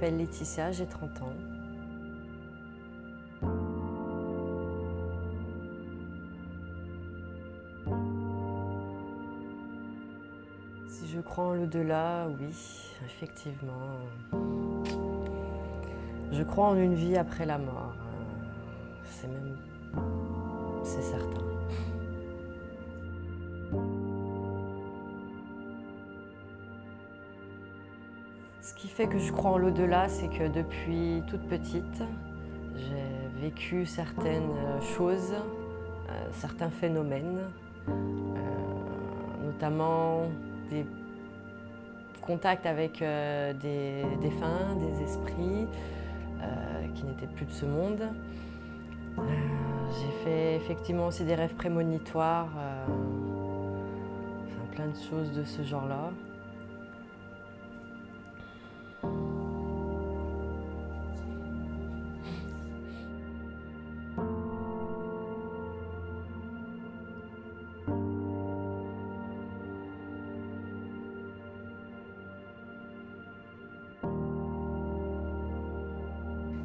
m'appelle Laetitia, j'ai 30 ans. Si je crois en l'au-delà, oui, effectivement. Je crois en une vie après la mort. C'est certain. Ce qui fait que je crois en l'au-delà, c'est que depuis toute petite, j'ai vécu certaines choses, certains phénomènes, notamment des contacts avec des défunts, des esprits qui n'étaient plus de ce monde. J'ai fait effectivement aussi des rêves prémonitoires, plein de choses de ce genre-là.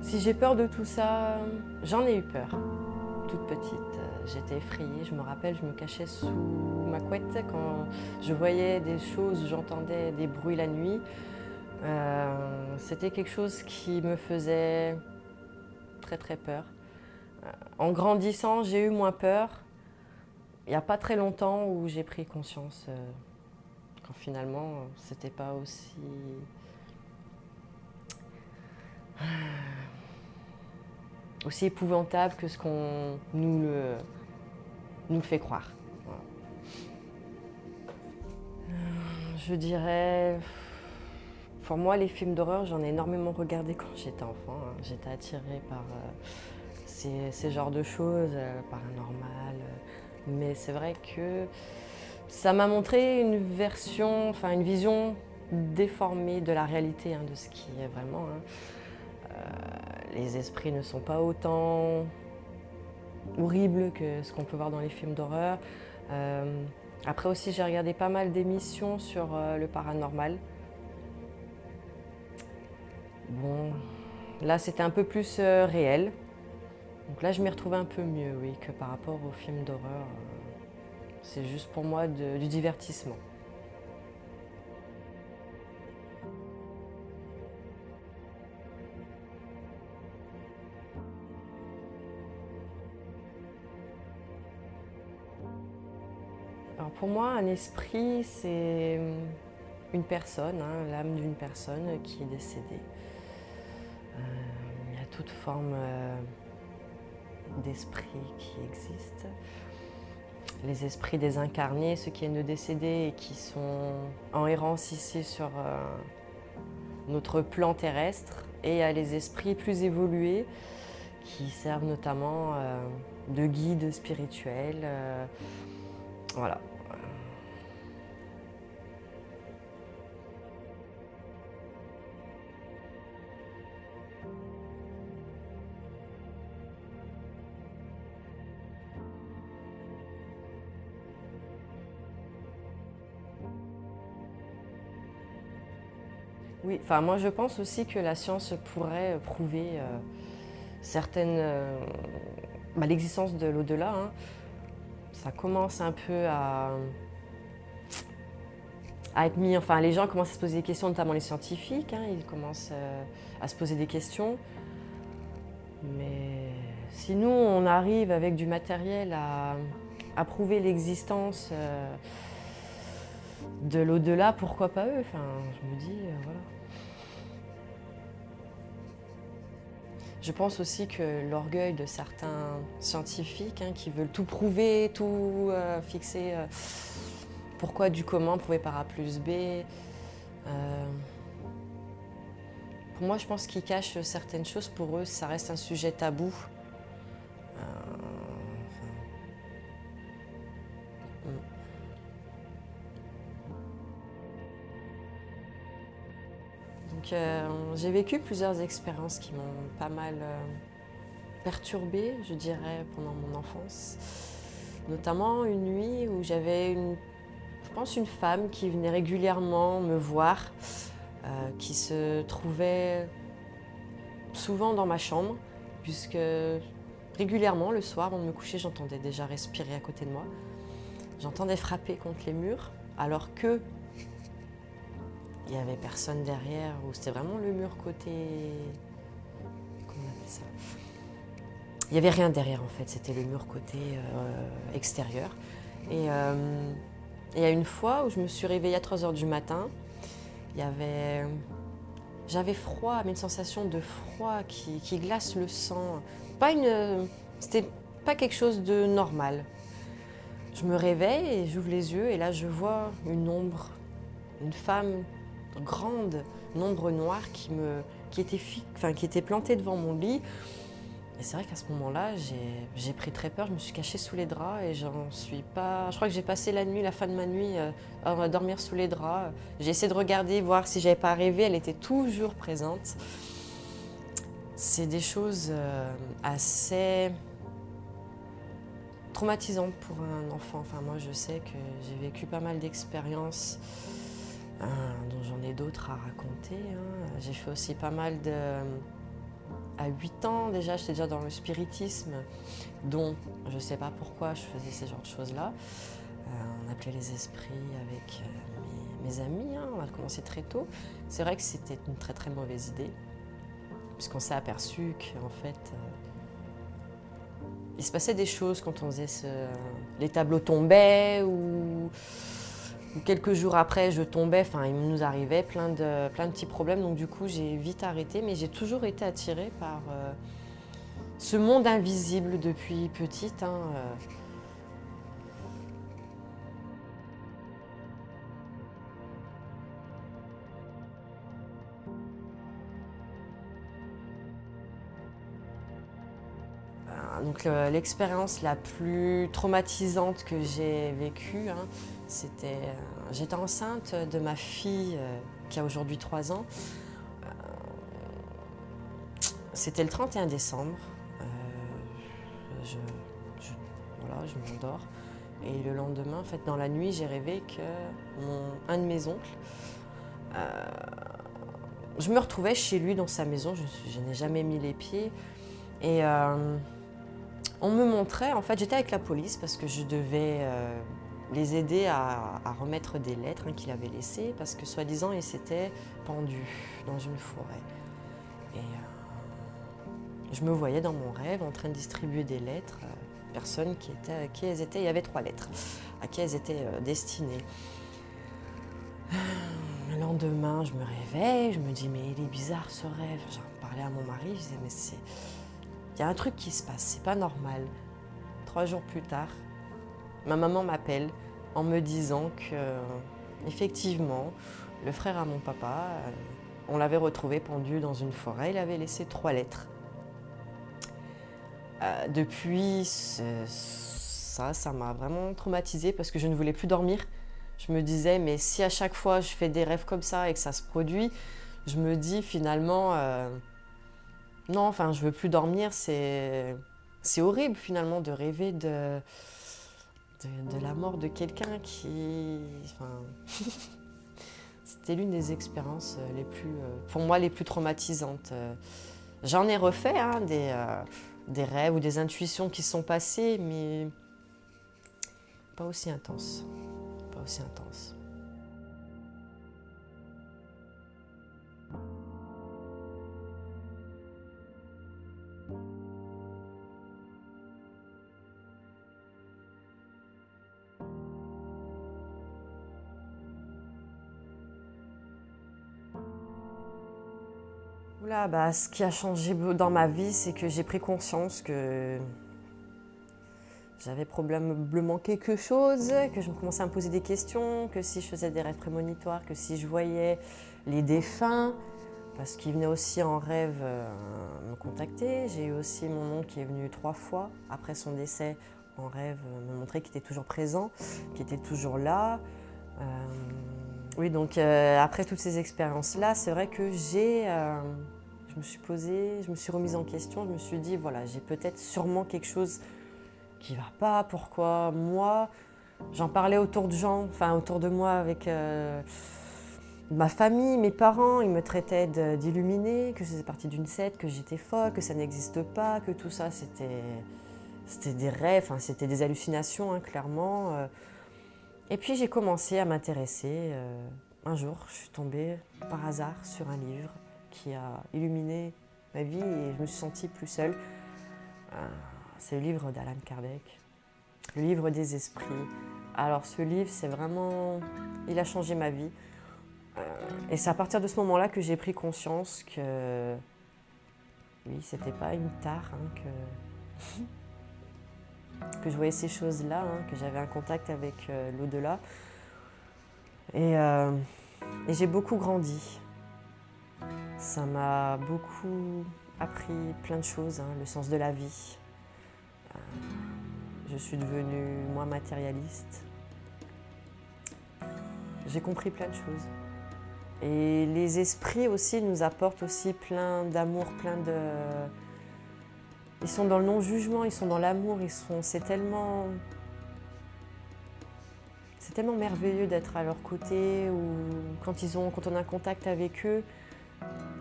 Si j'ai peur de tout ça, j'en ai eu peur. Toute petite, j'étais effrayée. Je me rappelle, je me cachais sous ma couette quand je voyais des choses, j'entendais des bruits la nuit. C'était quelque chose qui me faisait très très peur. En grandissant, j'ai eu moins peur. Il n'y a pas très longtemps où j'ai pris conscience quand finalement, c'était pas aussi épouvantable que ce qu'on nous le fait croire. Voilà. Je dirais, pour moi, les films d'horreur, j'en ai énormément regardé quand j'étais enfant. J'étais attirée par ces genres de choses, paranormales. Mais c'est vrai que ça m'a montré une vision déformée de la réalité, de ce qui est vraiment. Les esprits ne sont pas autant horribles que ce qu'on peut voir dans les films d'horreur. Après aussi, j'ai regardé pas mal d'émissions sur le paranormal. Bon, là c'était un peu plus réel. Donc là je m'y retrouvais un peu mieux, oui, que par rapport aux films d'horreur. C'est juste pour moi du divertissement. Alors pour moi, un esprit, c'est une personne, l'âme d'une personne qui est décédée. Il y a toute forme d'esprit qui existe. Les esprits désincarnés, ceux qui viennent de décéder et qui sont en errance ici sur notre plan terrestre. Et il y a les esprits plus évolués qui servent notamment de guides spirituels. Voilà. Oui, enfin moi je pense aussi que la science pourrait prouver l'existence de l'au-delà. Ça commence un peu à être mis, les gens commencent à se poser des questions, notamment les scientifiques, ils commencent à se poser des questions. Mais si nous on arrive avec du matériel à prouver l'existence de l'au-delà, pourquoi pas eux? Je me dis, voilà. Je pense aussi que l'orgueil de certains scientifiques qui veulent tout prouver, tout fixer, pourquoi du comment, prouver par A plus B. Pour moi, je pense qu'ils cachent certaines choses. Pour eux, ça reste un sujet tabou. Donc, j'ai vécu plusieurs expériences qui m'ont pas mal perturbée, je dirais, pendant mon enfance. Notamment une nuit où j'avais une femme qui venait régulièrement me voir, qui se trouvait souvent dans ma chambre, puisque régulièrement, le soir, avant de me coucher, j'entendais déjà respirer à côté de moi. J'entendais frapper contre les murs, alors que il n'y avait personne derrière, ou c'était vraiment le mur côté... Comment on appelle ça? Il n'y avait rien derrière en fait, c'était le mur côté extérieur. Et il y a une fois où je me suis réveillée à 3 h du matin, j'avais froid, mais une sensation de froid qui glace le sang. C'était pas quelque chose de normal. Je me réveille et j'ouvre les yeux et là je vois une ombre, une femme grande, une ombre noire qui était plantée devant mon lit. Et c'est vrai qu'à ce moment-là, j'ai pris très peur, je me suis cachée sous les draps et j'en suis pas... Je crois que j'ai passé la fin de ma nuit à dormir sous les draps. J'ai essayé de regarder, voir si j'avais pas rêvé, elle était toujours présente. C'est des choses assez traumatisantes pour un enfant. Enfin, moi, je sais que j'ai vécu pas mal d'expériences dont j'en ai d'autres à raconter. J'ai fait aussi pas mal de... À 8 ans déjà, j'étais déjà dans le spiritisme, dont je ne sais pas pourquoi je faisais ces genres de choses-là. On appelait les esprits avec mes amis, on a commencé très tôt. C'est vrai que c'était une très très mauvaise idée, puisqu'on s'est aperçu qu'en fait, il se passait des choses quand on faisait les tableaux tombaient ou quelques jours après je tombais, enfin il nous arrivait plein de petits problèmes, donc du coup j'ai vite arrêté, mais j'ai toujours été attirée par ce monde invisible depuis petite. Donc l'expérience la plus traumatisante que j'ai vécue, j'étais enceinte de ma fille qui a aujourd'hui 3 ans. C'était le 31 décembre. Voilà, je m'endors. Et le lendemain, en fait, dans la nuit, j'ai rêvé que un de mes oncles, je me retrouvais chez lui dans sa maison. Je n'ai jamais mis les pieds. Et on me montrait, en fait, j'étais avec la police parce que je devais les aider à remettre des lettres qu'il avait laissées parce que, soi-disant, ils s'étaient pendus dans une forêt. Et je me voyais dans mon rêve en train de distribuer des lettres aux personnes à qui elles étaient. Il y avait 3 lettres à qui elles étaient destinées. Le lendemain, je me réveille, je me dis mais il est bizarre ce rêve. J'en parlais à mon mari, je disais mais il y a un truc qui se passe, c'est pas normal. 3 jours plus tard, ma maman m'appelle en me disant que, effectivement, le frère à mon papa, on l'avait retrouvé pendu dans une forêt, il avait laissé 3 lettres. Depuis, ça m'a vraiment traumatisée parce que je ne voulais plus dormir. Je me disais, mais si à chaque fois je fais des rêves comme ça et que ça se produit, je me dis finalement, non, enfin, je veux plus dormir, c'est horrible finalement de rêver de la mort de quelqu'un qui... Enfin, c'était l'une des expériences pour moi, les plus traumatisantes. J'en ai refait des rêves ou des intuitions qui sont passées, mais pas aussi intenses. Pas aussi intenses. Oula, ce qui a changé dans ma vie, c'est que j'ai pris conscience que j'avais probablement quelque chose, que je me commençais à me poser des questions, que si je faisais des rêves prémonitoires, que si je voyais les défunts, parce qu'ils venaient aussi en rêve me contacter. J'ai eu aussi mon oncle qui est venu 3 fois après son décès en rêve me montrer qu'il était toujours présent, qu'il était toujours là. Oui, donc après toutes ces expériences-là, c'est vrai que je me suis posée, je me suis remise en question, je me suis dit, voilà, j'ai peut-être sûrement quelque chose qui va pas, pourquoi moi? J'en parlais autour de gens, enfin autour de moi avec Ma famille, mes parents, ils me traitaient d'illuminée, que je faisais partie d'une secte, que j'étais folle, que ça n'existe pas, que tout ça c'était des rêves, enfin, c'était des hallucinations, hein, clairement. Et puis j'ai commencé à m'intéresser. Un jour, je suis tombée par hasard sur un livre qui a illuminé ma vie et je me suis sentie plus seule. C'est le livre d'Alan Kardec, le livre des esprits. Alors ce livre, c'est vraiment, il a changé ma vie. Et c'est à partir de ce moment-là que j'ai pris conscience que, oui, c'était pas une tare, hein, que je voyais ces choses-là, hein, que j'avais un contact avec l'au-delà. Et j'ai beaucoup grandi. Ça m'a beaucoup appris plein de choses, hein, le sens de la vie. Je suis devenue moins matérialiste. J'ai compris plein de choses. Et les esprits aussi nous apportent aussi plein d'amour, Ils sont dans le non-jugement, ils sont dans l'amour, c'est tellement merveilleux d'être à leur côté ou quand on a un contact avec eux,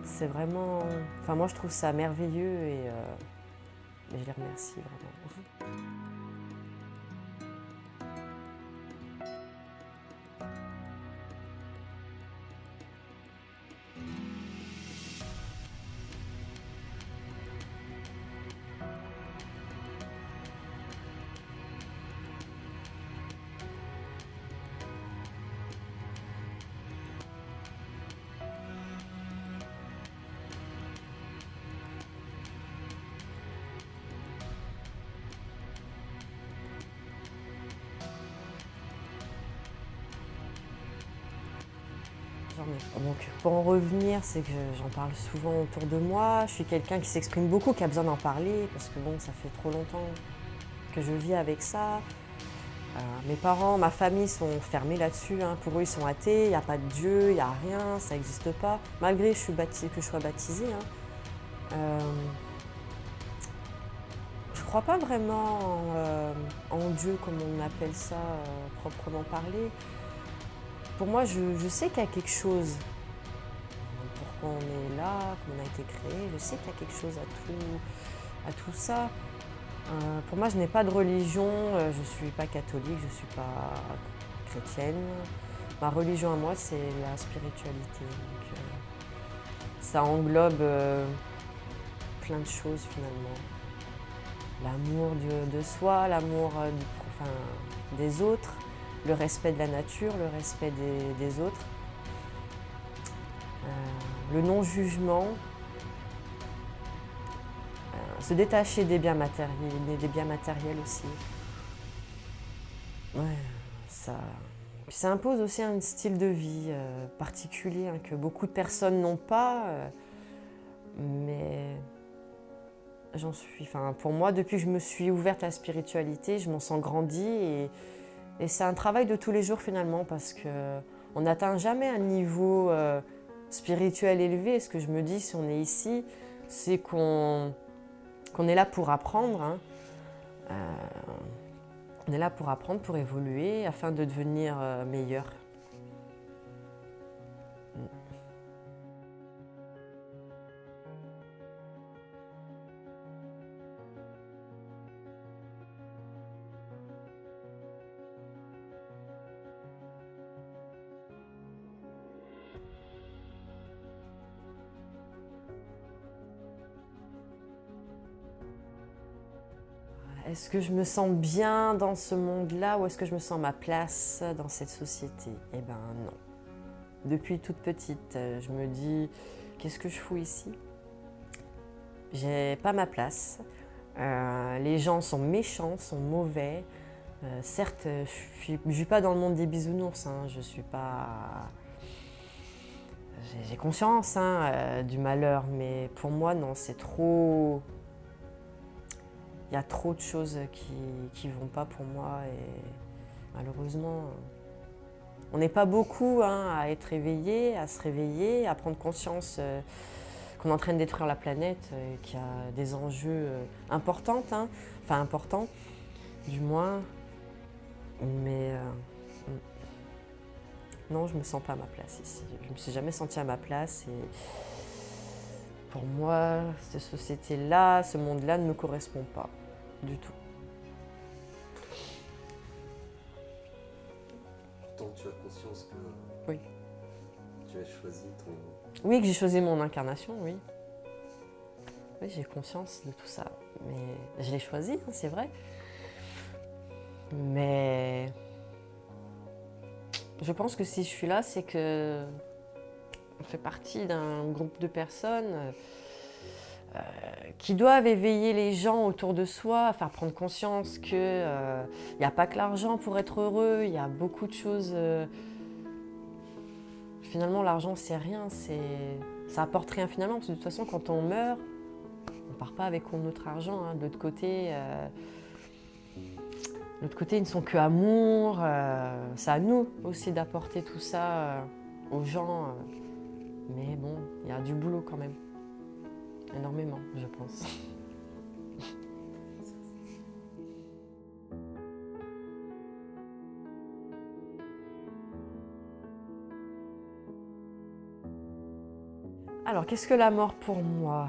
c'est vraiment... Enfin, moi, je trouve ça merveilleux et je les remercie vraiment. Donc, pour en revenir, c'est que j'en parle souvent autour de moi. Je suis quelqu'un qui s'exprime beaucoup, qui a besoin d'en parler, parce que bon, ça fait trop longtemps que je vis avec ça. Mes parents, ma famille sont fermés là-dessus, hein. Pour eux, ils sont athées, il n'y a pas de Dieu, il n'y a rien, ça n'existe pas, malgré que je sois baptisée. Hein. Je ne crois pas vraiment en Dieu, comme on appelle ça, proprement parler. Pour moi, je sais qu'il y a quelque chose. Pourquoi on est là, comment on a été créé, je sais qu'il y a quelque chose à tout ça. Pour moi, je n'ai pas de religion, je ne suis pas catholique, je ne suis pas chrétienne. Ma religion à moi, c'est la spiritualité. Donc, ça englobe plein de choses finalement. L'amour de soi, l'amour des autres, le respect de la nature, le respect des autres, le non-jugement, se détacher des biens matériels aussi. Ouais, ça impose aussi un style de vie particulier, hein, que beaucoup de personnes n'ont pas, mais pour moi, depuis que je me suis ouverte à la spiritualité, je m'en sens grandie et c'est un travail de tous les jours finalement parce qu'on n'atteint jamais un niveau spirituel élevé. Et ce que je me dis si on est ici, c'est qu'on est là pour apprendre. Hein. On est là pour apprendre, pour évoluer, afin de devenir meilleur. Est-ce que je me sens bien dans ce monde-là ou est-ce que je me sens à ma place dans cette société? Eh bien non. Depuis toute petite, je me dis, qu'est-ce que je fous ici? J'ai pas ma place. Les gens sont méchants, sont mauvais. Certes, je ne vis pas dans le monde des bisounours. Hein, je suis pas... J'ai conscience du malheur, mais pour moi, non, c'est trop... Il y a trop de choses qui ne vont pas pour moi et malheureusement, on n'est pas beaucoup à être éveillés, à se réveiller, à prendre conscience qu'on est en train de détruire la planète, qu'il y a des enjeux importants, enfin importants du moins, mais Non, je me sens pas à ma place ici. Je me suis jamais sentie à ma place et pour moi, cette société-là, ce monde-là ne me correspond pas du tout. Pourtant, tu as conscience que Oui. tu as choisi ton... Oui, que j'ai choisi mon incarnation, oui. Oui, j'ai conscience de tout ça. Mais je l'ai choisi, hein, c'est vrai. Mais je pense que si je suis là, c'est que on fait partie d'un groupe de personnes qui doivent éveiller les gens autour de soi, faire prendre conscience qu'il n'y a pas que l'argent pour être heureux, il y a beaucoup de choses. Finalement, l'argent, c'est rien, ça apporte rien finalement, parce que de toute façon, quand on meurt, on part pas avec notre argent. Hein. De l'autre côté, ils ne sont que amour. C'est à nous aussi d'apporter tout ça aux gens. Mais bon, il y a du boulot quand même. Énormément, je pense. Alors, qu'est-ce que la mort pour moi?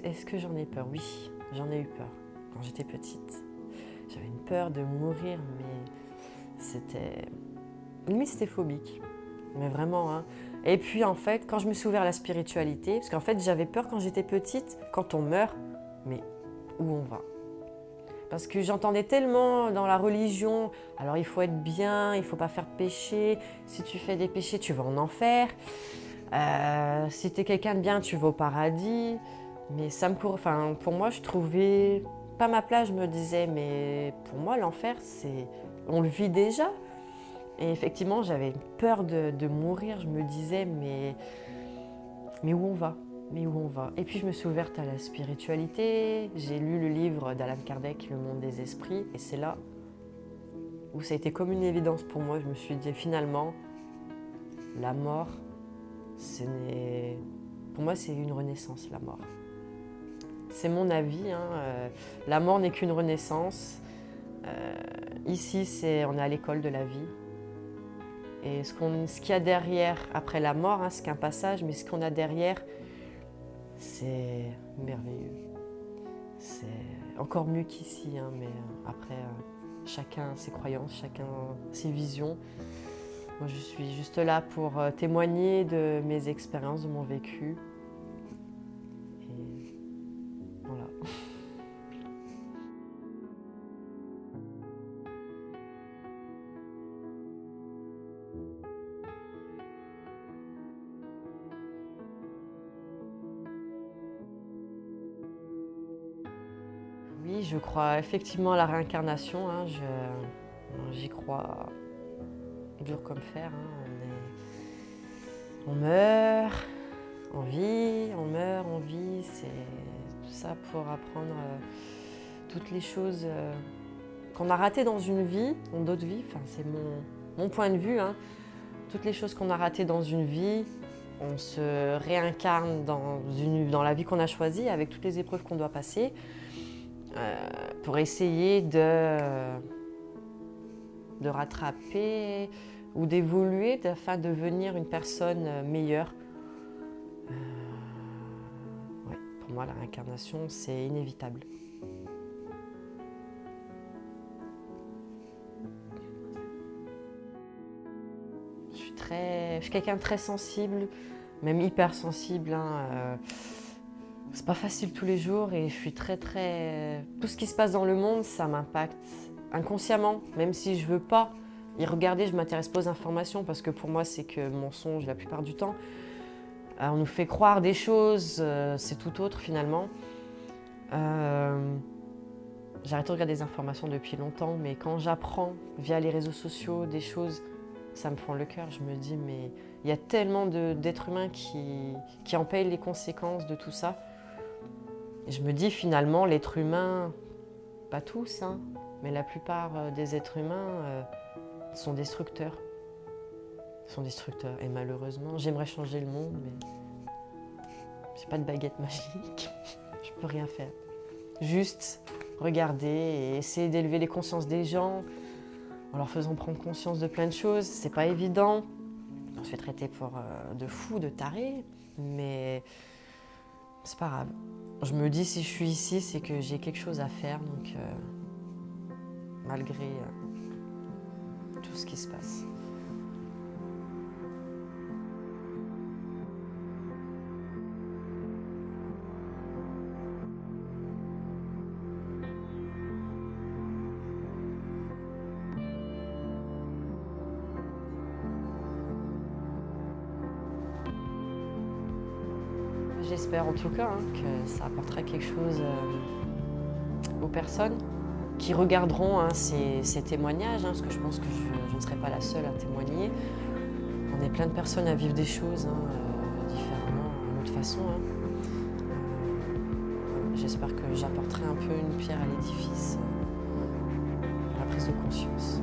Est-ce que j'en ai peur? Oui, j'en ai eu peur quand j'étais petite. J'avais une peur de mourir, mais c'était... Limite, c'était phobique. Mais vraiment, hein. Et puis, en fait, quand je me suis ouvert à la spiritualité, parce qu'en fait, j'avais peur quand j'étais petite, quand on meurt, mais où on va? Parce que j'entendais tellement dans la religion, alors il faut être bien, il ne faut pas faire de péché, si tu fais des péchés, tu vas en enfer, si tu es quelqu'un de bien, tu vas au paradis. Mais ça me enfin, pour moi, je trouvais pas ma place, je me disais, mais pour moi, l'enfer, on le vit déjà. Et effectivement, j'avais peur de mourir, je me disais, mais où on va? Mais où on va? Et puis je me suis ouverte à la spiritualité, j'ai lu le livre d'Alan Kardec, Le monde des esprits, et c'est là où ça a été comme une évidence pour moi. Je me suis dit finalement, la mort, pour moi c'est une renaissance, la mort. C'est mon avis, hein. La mort n'est qu'une renaissance. Ici, on est à l'école de la vie. Et ce qu'il y a derrière, après la mort, hein, c'est qu'un passage, mais ce qu'on a derrière, c'est merveilleux. C'est encore mieux qu'ici, hein, mais après, chacun ses croyances, chacun ses visions. Moi, je suis juste là pour témoigner de mes expériences, de mon vécu. Et voilà. Oui, je crois effectivement à la réincarnation. Hein, j'y crois dur comme fer. Hein. On meurt, on vit, on meurt, on vit. C'est tout ça pour apprendre toutes les choses qu'on a ratées dans une vie, dans d'autres vies. Enfin, c'est mon point de vue. Hein. Toutes les choses qu'on a ratées dans une vie, on se réincarne dans la vie qu'on a choisie, avec toutes les épreuves qu'on doit passer. Pour essayer de rattraper ou d'évoluer afin de devenir une personne meilleure. Ouais, pour moi, la réincarnation, c'est inévitable. Je suis quelqu'un de très sensible, même hypersensible. Hein, c'est pas facile tous les jours et je suis très. Tout ce qui se passe dans le monde, ça m'impacte inconsciemment, même si je veux pas y regarder, je m'intéresse pas aux informations parce que pour moi c'est que mensonge la plupart du temps. On nous fait croire des choses, c'est tout autre finalement. J'arrête de regarder des informations depuis longtemps, mais quand j'apprends via les réseaux sociaux des choses, ça me fend le cœur. Je me dis mais il y a tellement d'êtres humains qui en payent les conséquences de tout ça. Et je me dis finalement, l'être humain, pas tous, hein, mais la plupart des êtres humains sont destructeurs. Sont destructeurs. Et malheureusement, j'aimerais changer le monde, mais j'ai pas de baguette magique. Je peux rien faire. Juste regarder et essayer d'élever les consciences des gens, en leur faisant prendre conscience de plein de choses. C'est pas évident. On se fait traiter pour de fou, de taré, mais c'est pas grave. Je me dis, si je suis ici, c'est que j'ai quelque chose à faire, donc malgré tout ce qui se passe. J'espère en tout cas que ça apportera quelque chose aux personnes qui regarderont ces témoignages, parce que je pense que je ne serai pas la seule à témoigner. On est plein de personnes à vivre des choses différemment, d'une autre façon. J'espère que j'apporterai un peu une pierre à l'édifice pour la prise de conscience.